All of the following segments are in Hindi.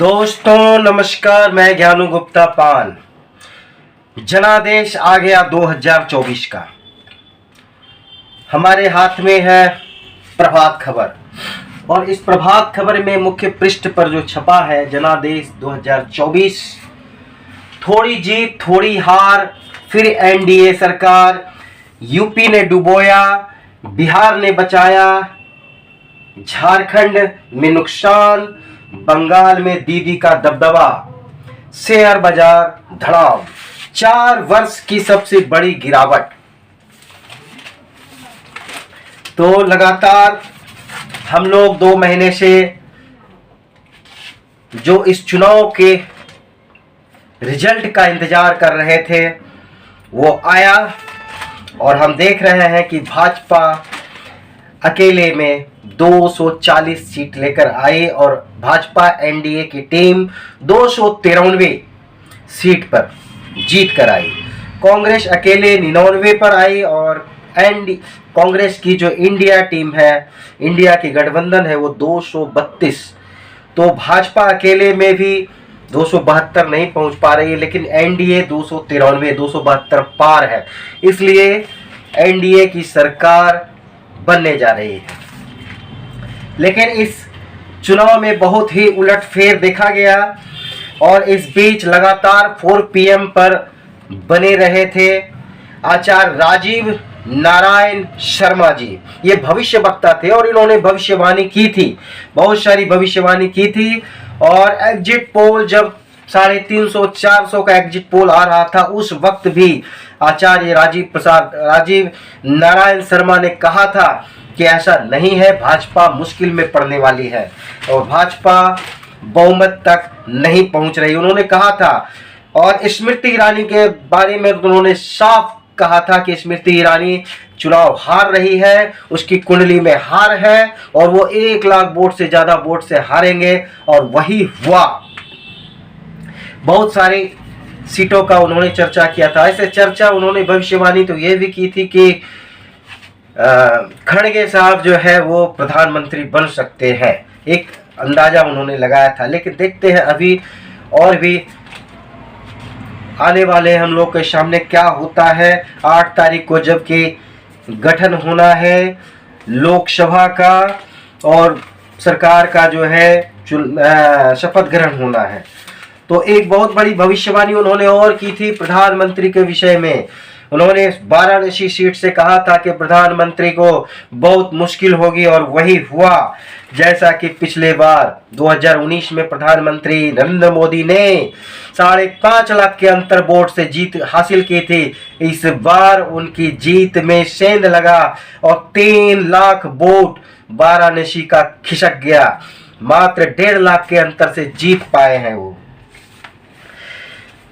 दोस्तों नमस्कार, मैं ज्ञानू गुप्ता पान। जनादेश आ गया 2024 का। हमारे हाथ में है प्रभात खबर और इस प्रभात खबर में मुख्य पृष्ठ पर जो छपा है जनादेश 2024, थोड़ी जीत थोड़ी हार, फिर एनडीए सरकार, यूपी ने डुबोया, बिहार ने बचाया, झारखंड में नुकसान, बंगाल में दीदी का दबदबा, शेयर बाजार धड़ाम, 4 वर्ष की सबसे बड़ी गिरावट। तो लगातार हम लोग 2 महीने से जो इस चुनाव के रिजल्ट का इंतजार कर रहे थे वो आया और हम देख रहे हैं कि भाजपा अकेले में 240 सीट लेकर आई और भाजपा एनडीए की टीम 293 सीट पर जीत कर आई। कांग्रेस अकेले 99 पर आई और कांग्रेस की जो इंडिया टीम है, इंडिया की गठबंधन है, वो 232। तो भाजपा अकेले में भी 272 नहीं पहुंच पा रही है, लेकिन एनडीए 293 272 पार है। इसलिए एनडीए की सरकार बनने जा रही है। लेकिन इस चुनाव में बहुत ही उलटफेर देखा गया और इस बीच लगातार 4 PM पर बने रहे थे आचार्य राजीव नारायण शर्मा जी। ये भविष्यवक्ता थे और इन्होंने भविष्यवाणी की थी, बहुत सारी भविष्यवाणी की थी। और एग्जिट पोल जब 350-400 का एग्जिट पोल आ रहा था, उस वक्त भी आचार्य राजीव नारायण शर्मा ने कहा था कि ऐसा नहीं है, भाजपा मुश्किल में पड़ने वाली है और भाजपा बहुमत तक नहीं पहुंच रही, उन्होंने कहा था। और स्मृति ईरानी के बारे में उन्होंने साफ कहा था कि स्मृति ईरानी चुनाव हार रही है, उसकी कुंडली में हार है और वो 1 लाख वोट से ज्यादा वोट से हारेंगे और वही हुआ। बहुत सारी सीटों का उन्होंने चर्चा किया था। ऐसे चर्चा उन्होंने भविष्यवाणी तो ये भी की थी कि खड़गे साहब जो है वो प्रधानमंत्री बन सकते हैं, एक अंदाजा उन्होंने लगाया था। लेकिन देखते हैं अभी और भी आने वाले हम लोग के सामने क्या होता है। 8 तारीख को जबकि गठन होना है लोकसभा का और सरकार का जो है शपथ ग्रहण होना है, तो एक बहुत बड़ी भविष्यवाणी उन्होंने और की थी प्रधानमंत्री के विषय में। उन्होंने वाराणसी सीट से कहा था कि प्रधानमंत्री को बहुत मुश्किल होगी और वही हुआ। जैसा कि पिछले बार 2019 में प्रधानमंत्री नरेंद्र मोदी ने 5.5 लाख के अंतर वोट से जीत हासिल की थी, इस बार उनकी जीत में सेंध लगा और 3 लाख वोट वाराणसी का खिसक गया। मात्र 1.5 लाख के अंतर से जीत पाए हैं वो।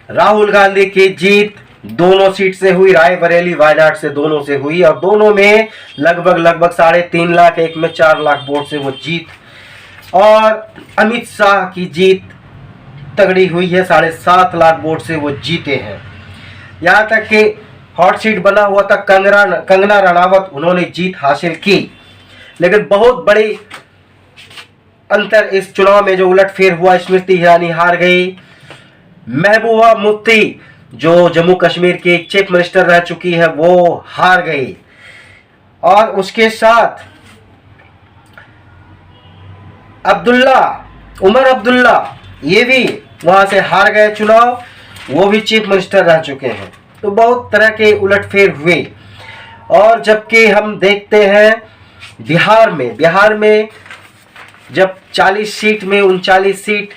राहुल गांधी की जीत दोनों सीट से हुई, रायबरेली वायनाड से दोनों से हुई और दोनों में लगभग 3.5 लाख, एक में 4 लाख वोट से वो जीत। और अमित शाह की जीत तगड़ी हुई है, 7.5 लाख वोट से वो जीते हैं। यहाँ तक कि हॉट सीट बना हुआ था कंगना रनावत, उन्होंने जीत हासिल की। लेकिन बहुत बड़ी अंतर इस चुनाव में जो उलटफेर हुआ, स्मृति ईरानी हार गई। महबूबा मुफ्ती जो जम्मू कश्मीर की चीफ मिनिस्टर रह चुकी है वो हार गई और उसके साथ उमर अब्दुल्ला ये भी वहां से हार गए चुनाव, वो भी चीफ मिनिस्टर रह चुके हैं। तो बहुत तरह के उलटफेर हुए। और जबकि हम देखते हैं बिहार में जब 40 सीट में 39 सीट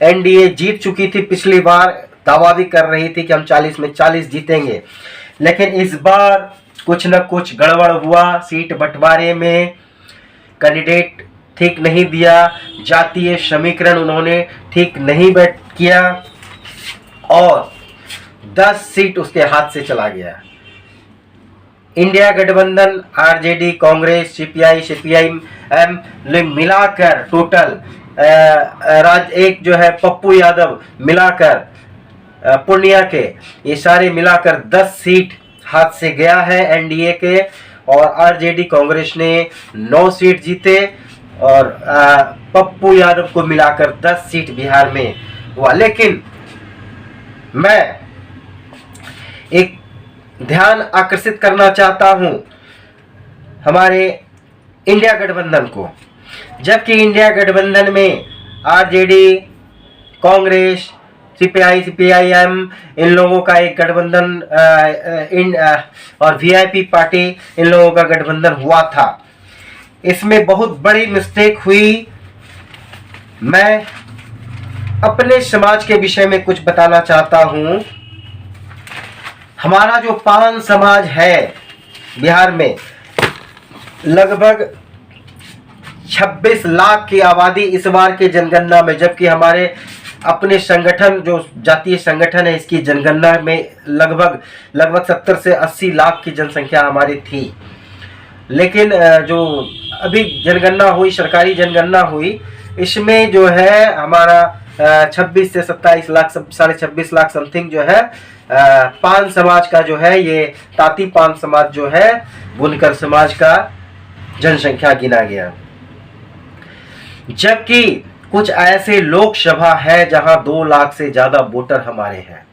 एनडीए जीत चुकी थी, पिछली बार दावा भी कर रही थी कि हम 40 में 40 जीतेंगे, लेकिन इस बार कुछ न कुछ गड़बड़ हुआ। सीट बंटवारे में कैंडिडेट ठीक नहीं दिया, जातीय समीकरण उन्होंने ठीक नहीं किया और 10 सीट उसके हाथ से चला गया। इंडिया गठबंधन आरजेडी, कांग्रेस, सीपीआई-सीपीआईएम मिलाकर टोटल एक जो है पप्पू यादव मिलाकर पूर्णिया के, ये सारे मिलाकर 10 सीट हाथ से गया है एनडीए के। और आरजेडी कांग्रेस ने 9 सीट जीते और पप्पू यादव को मिलाकर 10 सीट बिहार में हुआ। लेकिन मैं एक ध्यान आकर्षित करना चाहता हूं हमारे इंडिया गठबंधन को, जबकि इंडिया गठबंधन में आरजेडी, कांग्रेस, सीपीआई, सीपीआईएम, इन लोगों का एक गठबंधन और वीआईपी पार्टी, इन लोगों का गठबंधन हुआ था। इसमें बहुत बड़ी मिस्टेक हुई। मैं अपने समाज के विषय में कुछ बताना चाहता हूं। हमारा जो पान समाज है बिहार में, लगभग 26 लाख की आबादी इस बार के जनगणना में, जबकि हमारे अपने संगठन जो जातीय संगठन है इसकी जनगणना में लगभग 70 से 80 लाख की जनसंख्या हमारी थी। लेकिन जो अभी जनगणना हुई, सरकारी जनगणना हुई, इसमें जो है हमारा 26 से 27 लाख, 26.5 लाख समथिंग जो है पान समाज का जो है, ये ताती पान समाज जो है, बुनकर समाज का जनसंख्या गिना गया। जबकि कुछ ऐसे लोकसभा है जहां 2 लाख से ज्यादा वोटर हमारे हैं।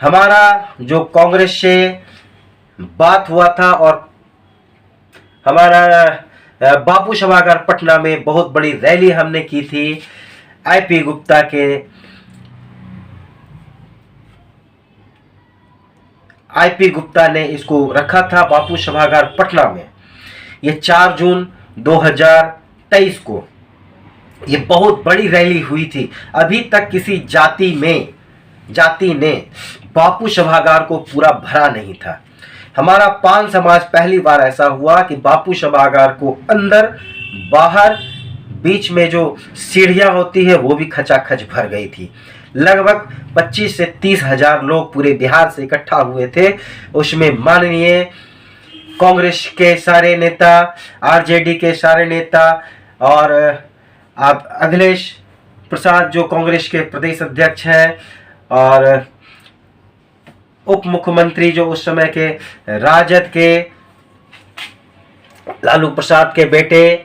हमारा जो कांग्रेस से बात हुआ था और हमारा बापू सभागार पटना में बहुत बड़ी रैली हमने की थी। आईपी गुप्ता के आईपी गुप्ता ने इसको रखा था बापू सभागार पटना में। ये 4 जून 2023 को ये बहुत बड़ी रैली हुई थी। अभी तक किसी जाति ने बापू सभागार को पूरा भरा नहीं था। हमारा पान समाज पहली बार ऐसा हुआ कि बापू सभागार को अंदर बाहर बीच में जो सीढ़ियां होती है वो भी खचाखच भर गई थी। लगभग 25 से 30 हजार लोग पूरे बिहार से इकट्ठा हुए थे। उसमें माननीय कांग्रेस के सारे नेता, आरजेडी के सारे नेता और आप अखिलेश प्रसाद जो कांग्रेस के प्रदेश अध्यक्ष हैं और उप मुख्यमंत्री जो उस समय के राजद के लालू प्रसाद के बेटे,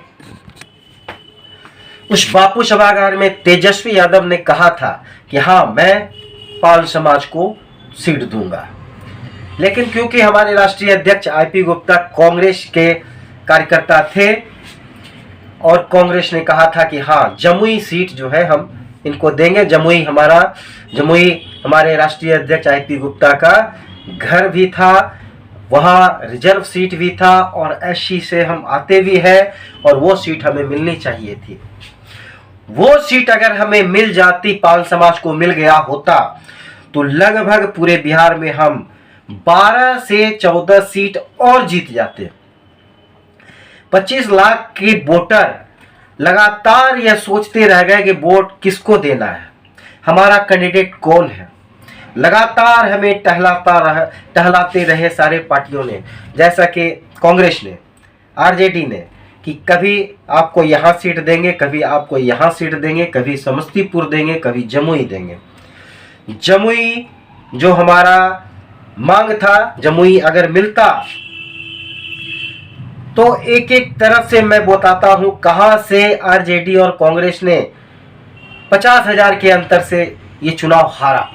उस बापू सभागार में तेजस्वी यादव ने कहा था कि हाँ मैं पाल समाज को सीट दूंगा। लेकिन क्योंकि हमारे राष्ट्रीय अध्यक्ष आईपी गुप्ता कांग्रेस के कार्यकर्ता थे और कांग्रेस ने कहा था कि हाँ जमुई सीट जो है हम इनको देंगे। जमुई हमारे राष्ट्रीय अध्यक्ष आईपी गुप्ता का घर भी था, वहाँ रिजर्व सीट भी था और एससी से हम आते भी हैं और वो सीट हमें मिलनी चाहिए थी। वो सीट अगर हमें मिल जाती, पाल समाज को मिल गया होता, तो लगभग पूरे बिहार में हम 12 से 14 सीट और जीत जाते। 25 लाख की वोटर लगातार यह सोचते रह गए कि वोट किसको देना है, हमारा कैंडिडेट कौन है। लगातार हमें टहलाते रहे सारे पार्टियों ने, जैसा कि कांग्रेस ने, आरजेडी ने, कि कभी आपको यहाँ सीट देंगे, कभी आपको यहाँ सीट देंगे, कभी समस्तीपुर देंगे, कभी जमुई देंगे। जमुई जो हमारा मांग था, जमुई अगर मिलता तो एक एक तरफ से मैं बताता हूं कहां से आरजेडी और कांग्रेस ने 50,000 के अंतर से ये चुनाव हारा।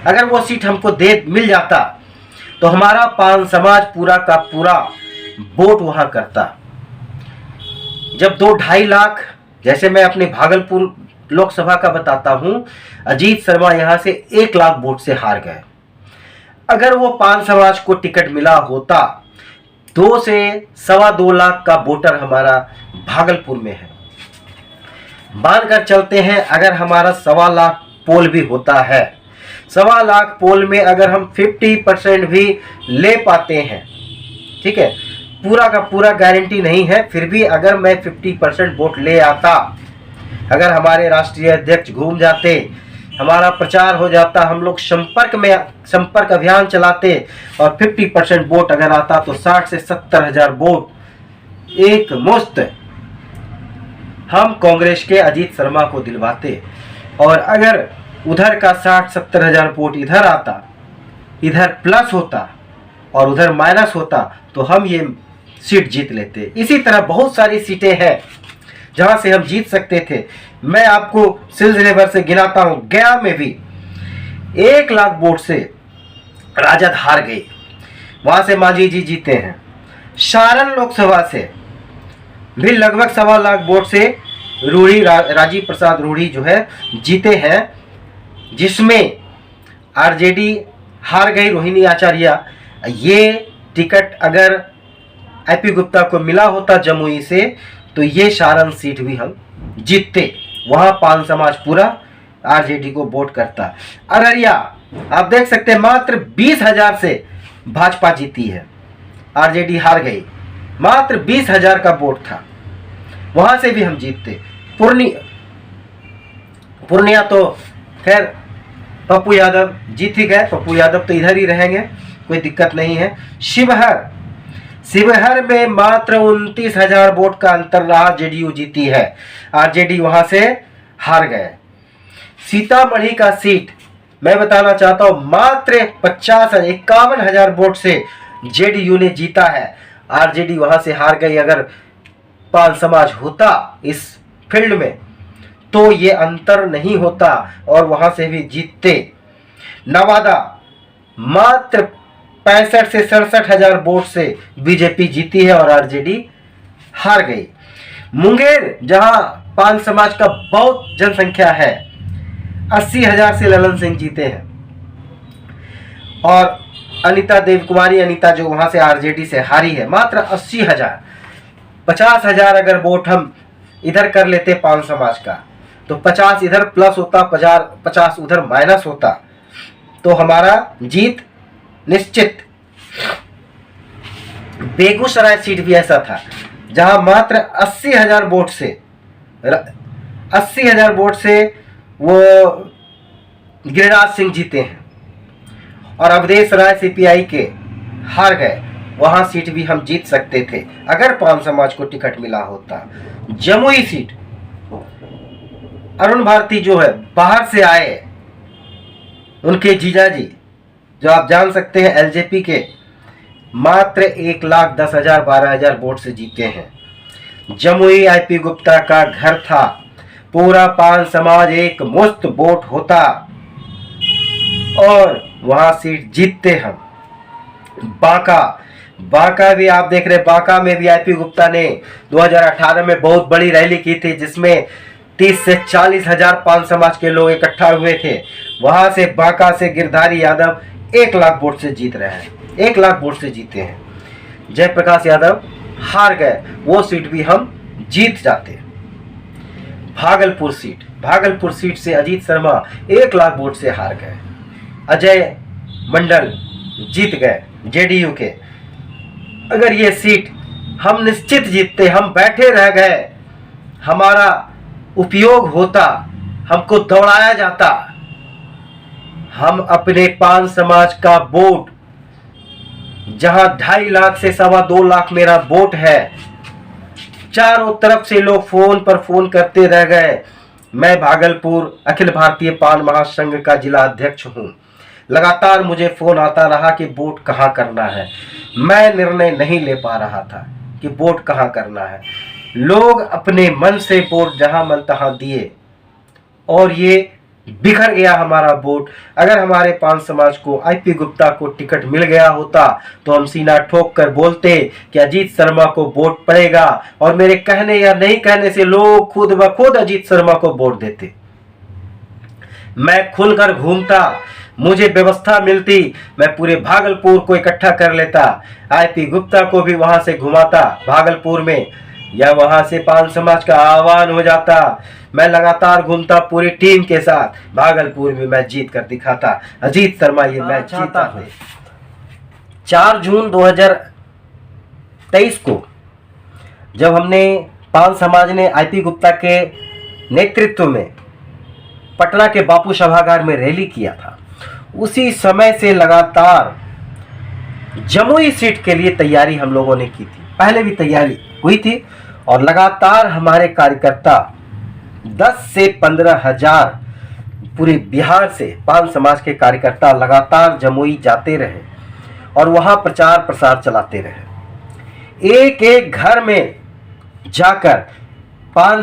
अगर वो सीट हमको मिल जाता तो हमारा पान समाज पूरा का पूरा वोट वहां करता। जब 2-2.5 लाख, जैसे मैं अपने भागलपुर लोकसभा का बताता हूं, अजीत शर्मा यहां से 1 लाख वोट से हार गए। अगर वो पान समाज को टिकट मिला होता, 2 से 2.25 लाख का वोटर हमारा भागलपुर में है। मानकर चलते हैं अगर हमारा 2.25 लाख पोल भी होता है, 2.25 लाख पोल में अगर हम 50% भी ले पाते हैं, ठीक है, पूरा का पूरा गारंटी नहीं है, फिर भी अगर मैं 50% वोट ले आता, अगर हमारे राष्ट्रीय अध्यक्ष घूम जाते, हमारा प्रचार हो जाता, हम लोग संपर्क अभियान चलाते और 50% वोट अगर आता तो 60 से 70 हजार वोट एक मुश्त हम कांग्रेस के अजीत शर्मा को दिलवाते। और अगर उधर का 60-70 हजार वोट इधर आता, इधर प्लस होता और उधर माइनस होता, तो हम ये सीट जीत लेते। इसी तरह बहुत सारी सीटें हैं जहां से हम जीत सकते थे। मैं आपको सिलसिले भर से गिनाता हूं। गया में भी 1 लाख वोट से राजद हार गई, वहां से मांझी जी जीते हैं। सारण लोकसभा से भी लगभग 1.25 लाख वोट से रूढ़ी राजीव प्रसाद रूढ़ी जो है जीते हैं, जिसमें आरजेडी हार गई, रोहिणी आचार्य। ये टिकट अगर आईपी गुप्ता को मिला होता जमुई से तो ये सारण सीट भी हम जीतते। वहां पान समाज पूरा आरजेडी को वोट करता। अररिया आप देख सकते हैं मात्र 20,000 से भाजपा जीती है, आरजेडी हार गई। मात्र 20,000 का वोट था, वहां से भी हम जीतते। पूर्णिया तो खैर पप्पू यादव जीत ही गए, पप्पू यादव तो इधर ही रहेंगे, कोई दिक्कत नहीं है। शिवहर में मात्र 29,000 वोट का अंतर रहा, जेडीयू जीती है, आरजेडी वहां से हार गए। सीतामढ़ी का सीट मैं बताना चाहता हूं मात्र 51,000 वोट से जेडीयू ने जीता है, आरजेडी वहां से हार गई। अगर पान समाज होता इस फील्ड में तो ये अंतर नहीं होता और वहां से भी जीतते। नवादा मात्र 65 से 67,000 वोट से बीजेपी जीती है और आरजेडी हार गई। मुंगेर जहां पान समाज का बहुत जनसंख्या है, 80,000 से ललन सिंह जीते हैं और अनीता देव कुमारी अनीता जो वहां से आरजेडी से हारी है, मात्र 80,000। 50,000 अगर वोट हम इधर कर लेते पान समाज का तो 50 इधर प्लस होता, 50 उधर माइनस होता, तो हमारा जीत निश्चित। बेगूसराय सीट भी ऐसा था जहां मात्र 80,000 वोट से वो गिरिराज सिंह जीते हैं और अवधेश राय सीपीआई के हार गए। वहां सीट भी हम जीत सकते थे अगर पान समाज को टिकट मिला होता। जमुई सीट अरुण भारती जो है बाहर से आए, उनके जीजाजी जो आप जान सकते हैं एलजेपी के, मात्र 1,10,000 12,000 वोट से जीते हैं। जमुई आईपी गुप्ता का घर था, पूरा पान समाज एक मुश्त वोट होता और वहां सीट जीतते हम। बांका भी आप देख रहे, बांका में भी आईपी गुप्ता ने 2018 में बहुत बड़ी रैली की थी जिसमें 30 से 40,000 पान समाज के लोग इकट्ठा हुए थे। वहां से बांका से गिरधारी यादव 1 लाख वोट से जीत रहे हैं, 1 लाख वोट से जीते हैं। जयप्रकाश यादव हार गए, वो सीट भी हम जीत जाते। भागलपुर सीट से अजीत शर्मा 1 लाख वोट से हार गए। अजय मंडल जीत गए जेडीयू के। अगर ये सीट हम निश्चित जीतते, हम बैठे रह गए, हमारा उपयोग होता, हमको दौड़ाया जाता, हम अपने पान समाज का वोट, जहां 2.5 लाख से 2.25 लाख मेरा वोट है, चारों तरफ से लोग फोन पर फोन करते रह गए। मैं भागलपुर अखिल भारतीय पान महासंघ का जिला अध्यक्ष हूं, लगातार मुझे फोन आता रहा कि वोट कहां करना है। मैं निर्णय नहीं ले पा रहा था कि वोट कहां करना है। लोग अपने मन से वोट जहां मन तहां दिए और ये बिखर गया हमारा वोट। अगर हमारे पान समाज को आईपी गुप्ता को टिकट मिल गया होता तो हम सीना ठोक कर बोलते कि अजीत शर्मा को वोट पड़ेगा, और मेरे कहने या नहीं कहने से लोग खुद ब खुद अजीत शर्मा को वोट देते। मैं खुलकर घूमता, मुझे व्यवस्था मिलती, मैं पूरे भागलपुर को इकट्ठा कर लेता, आईपी गुप्ता को भी वहां से घुमाता भागलपुर में, या वहां से पान समाज का आह्वान हो जाता। मैं लगातार घूमता पूरी टीम के साथ, भागलपुर में मैं जीत कर दिखाता। अजीत शर्मा ये मैच जीता है। 4 जून 2023 को जब हमने पान समाज ने आईपी गुप्ता के नेतृत्व में पटना के बापू सभागार में रैली किया था, उसी समय से लगातार जमुई सीट के लिए तैयारी हम लोगों ने की थी। पहले भी तैयारी हुई थी और लगातार हमारे कार्यकर्ता 10 से 15,000 पूरे बिहार से पान समाज के कार्यकर्ता लगातार जमुई जाते रहे और वहां प्रचार प्रसार चलाते रहे। एक एक घर में जाकर पान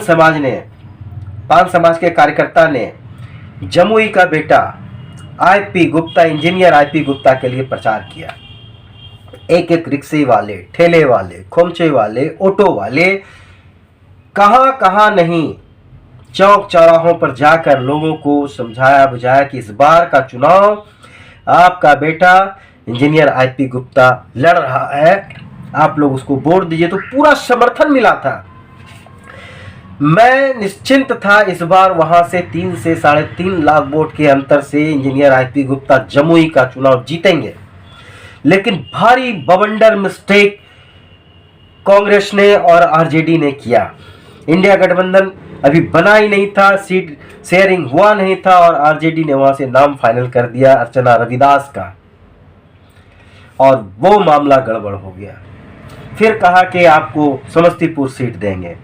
समाज के कार्यकर्ता ने जमुई का बेटा IP Gupta, engineer IP Gupta के लिए प्रचार किया। एक एक रिक्शे वाले, ठेले वाले, खोमचे वाले, ऑटो वाले, कहां कहां नहीं, चौक चौराहों पर जाकर लोगों को समझाया बुझाया कि इस बार का चुनाव आपका बेटा इंजीनियर आईपी गुप्ता लड़ रहा है, आप लोग उसको वोट दीजिए। तो पूरा समर्थन मिला था। मैं निश्चिंत था इस बार वहां से 3 से 3.5 लाख वोट के अंतर से इंजीनियर आईपी गुप्ता जमुई का चुनाव जीतेंगे। लेकिन भारी बवंडर मिस्टेक कांग्रेस ने और आरजेडी ने किया। इंडिया गठबंधन अभी बना ही नहीं था, सीट शेयरिंग हुआ नहीं था और आरजेडी ने वहां से नाम फाइनल कर दिया अर्चना रविदास का, और वो मामला गड़बड़ हो गया। फिर कहा कि आपको समस्तीपुर सीट देंगे,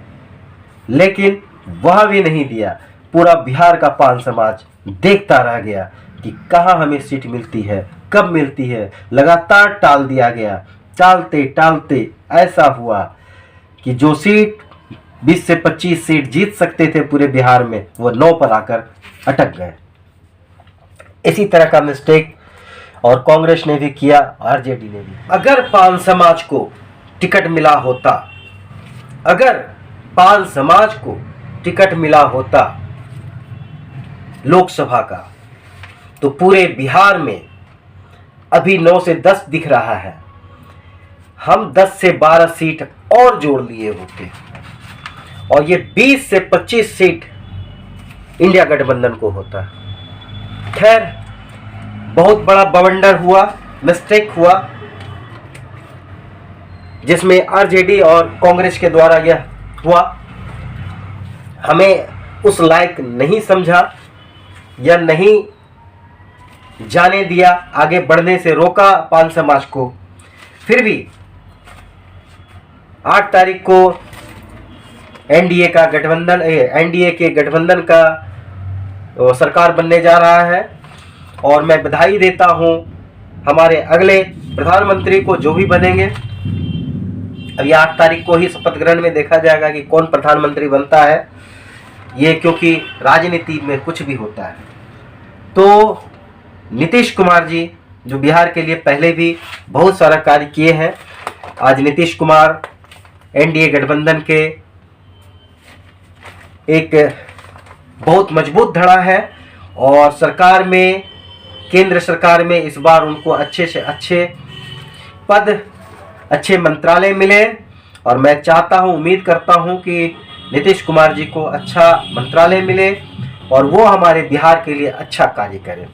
लेकिन वह भी नहीं दिया। पूरा बिहार का पान समाज देखता रह गया कि कहां हमें सीट मिलती है, कब मिलती है। लगातार टाल दिया गया। टालते टालते ऐसा हुआ कि जो सीट 20 से 25 सीट जीत सकते थे पूरे बिहार में, वो 9 पर आकर अटक गए। इसी तरह का मिस्टेक और कांग्रेस ने भी किया, आरजेडी ने भी। अगर पान समाज को टिकट मिला होता, अगर पान समाज को टिकट मिला होता लोकसभा का, तो पूरे बिहार में अभी 9 से 10 दिख रहा है। हम 10 से 12 सीट और जोड़ लिए होते और ये 20 से 25 सीट इंडिया गठबंधन को होता। खैर, बहुत बड़ा बवंडर हुआ, मिस्टेक हुआ, जिसमें आरजेडी और कांग्रेस के द्वारा यह हुआ। हमें उस लायक नहीं समझा या नहीं जाने दिया, आगे बढ़ने से रोका पान समाज को। फिर भी 8 तारीख को एनडीए के गठबंधन का सरकार बनने जा रहा है और मैं बधाई देता हूं हमारे अगले प्रधानमंत्री को, जो भी बनेंगे। अभी 8 तारीख को ही शपथ ग्रहण में देखा जाएगा कि कौन प्रधानमंत्री बनता है, ये क्योंकि राजनीति में कुछ भी होता है। तो नीतीश कुमार जी, जो बिहार के लिए पहले भी बहुत सारा कार्य किए हैं, आज नीतीश कुमार एनडीए गठबंधन के एक बहुत मजबूत धड़ा है और सरकार में, केंद्र सरकार में इस बार उनको अच्छे से अच्छे पद, अच्छे मंत्रालय मिले। और मैं चाहता हूं, उम्मीद करता हूं कि नीतीश कुमार जी को अच्छा मंत्रालय मिले और वो हमारे बिहार के लिए अच्छा कार्य करें।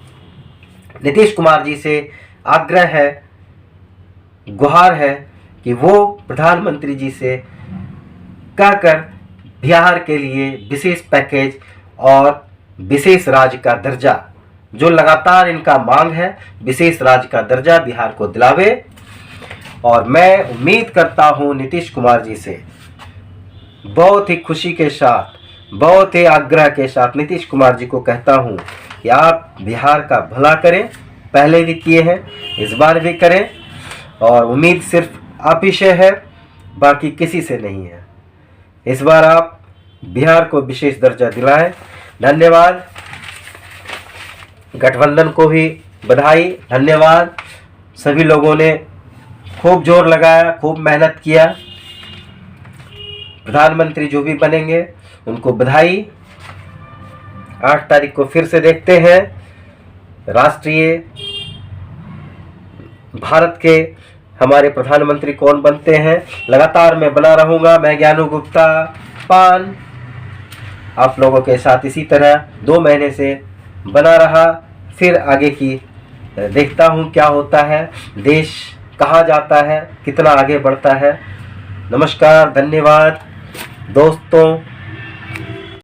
नीतीश कुमार जी से आग्रह है, गुहार है कि वो प्रधानमंत्री जी से कहकर बिहार के लिए विशेष पैकेज और विशेष राज्य का दर्जा, जो लगातार इनका मांग है, विशेष राज्य का दर्जा बिहार को दिलावे। और मैं उम्मीद करता हूं नीतीश कुमार जी से, बहुत ही खुशी के साथ, बहुत ही आग्रह के साथ नीतीश कुमार जी को कहता हूं कि आप बिहार का भला करें। पहले भी किए हैं, इस बार भी करें और उम्मीद सिर्फ आप ही से है, बाकी किसी से नहीं है। इस बार आप बिहार को विशेष दर्जा दिलाएं। धन्यवाद। गठबंधन को भी बधाई, धन्यवाद। सभी लोगों ने खूब जोर लगाया, खूब मेहनत किया। प्रधानमंत्री जो भी बनेंगे उनको बधाई। 8 तारीख को फिर से देखते हैं राष्ट्रीय भारत के हमारे प्रधानमंत्री कौन बनते हैं। लगातार मैं बना रहूँगा, मैं ज्ञानू गुप्ता पान, आप लोगों के साथ इसी तरह 2 महीने से बना रहा। फिर आगे की देखता हूँ क्या होता है, देश कहाँ जाता है, कितना आगे बढ़ता है। नमस्कार, धन्यवाद दोस्तों।